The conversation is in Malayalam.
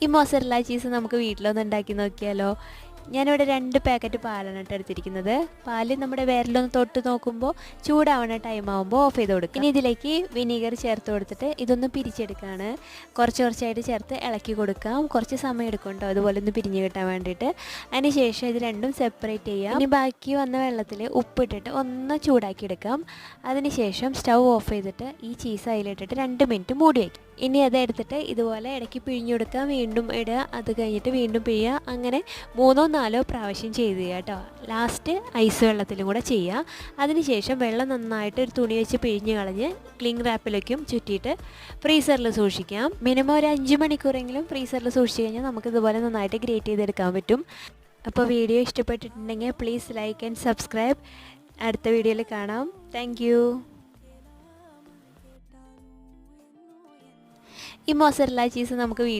ഈ മൊസറല്ല ചീസ് നമുക്ക് വീട്ടിലൊന്ന് ഉണ്ടാക്കി നോക്കിയാലോ. ഞാനിവിടെ 2 പാക്കറ്റ് പാലാണ് എടുത്തിരിക്കുന്നത്. പാല് നമ്മുടെ വിരലൊന്ന് തൊട്ട് നോക്കുമ്പോൾ ചൂടാവുന്ന ടൈം ആകുമ്പോൾ ഓഫ് ചെയ്ത് കൊടുക്കുക. ഇനി ഇതിലേക്ക് വിനീഗർ ചേർത്ത് കൊടുത്തിട്ട് ഇതൊന്ന് പിരിച്ചെടുക്കുകയാണ്. കുറച്ചായിട്ട് ചേർത്ത് ഇളക്കി കൊടുക്കാം. കുറച്ച് സമയം എടുക്കും കേട്ടോ അതുപോലെ ഒന്ന് പിരിഞ്ഞ് കിട്ടാൻ വേണ്ടിയിട്ട്. അതിന് ശേഷം ഇത് രണ്ടും സെപ്പറേറ്റ് ചെയ്യാം. ഇനി ബാക്കി വന്ന വെള്ളത്തിൽ ഉപ്പിട്ടിട്ട് ഒന്ന് ചൂടാക്കി എടുക്കാം. അതിന് ശേഷം സ്റ്റൗ ഓഫ് ചെയ്തിട്ട് ഈ ചീസ് അതിലിട്ടിട്ട് 2 മിനിറ്റ് മൂടി വയ്ക്കും. ഇനി അത് എടുത്തിട്ട് ഇതുപോലെ ഇടയ്ക്ക് പിഴിഞ്ഞു കൊടുക്കുക, വീണ്ടും ഇടുക, അത് കഴിഞ്ഞിട്ട് വീണ്ടും പിഴിയുക. അങ്ങനെ 3-4 പ്രാവശ്യം ചെയ്ത് ചെയ്യുക കേട്ടോ. ലാസ്റ്റ് ഐസ് വെള്ളത്തിലും കൂടെ ചെയ്യുക. അതിനുശേഷം വെള്ളം നന്നായിട്ട് ഒരു തുണി വെച്ച് പിഴിഞ്ഞ് കളഞ്ഞ് ക്ലിംഗ് റാപ്പിലേക്കും ചുറ്റിയിട്ട് ഫ്രീസറിൽ സൂക്ഷിക്കാം. മിനിമം ഒരു 5 മണിക്കൂറെങ്കിലും ഫ്രീസറിൽ സൂക്ഷിച്ച് കഴിഞ്ഞാൽ നമുക്ക് ഇതുപോലെ നന്നായിട്ട് ഗ്രേറ്റ് ചെയ്തെടുക്കാൻ പറ്റും. അപ്പോൾ വീഡിയോ ഇഷ്ടപ്പെട്ടിട്ടുണ്ടെങ്കിൽ പ്ലീസ് ലൈക്ക് ആൻഡ് സബ്സ്ക്രൈബ്. അടുത്ത വീഡിയോയിൽ കാണാം. Thank you. ഈ മൊസറല്ല ചീസ് നമുക്ക്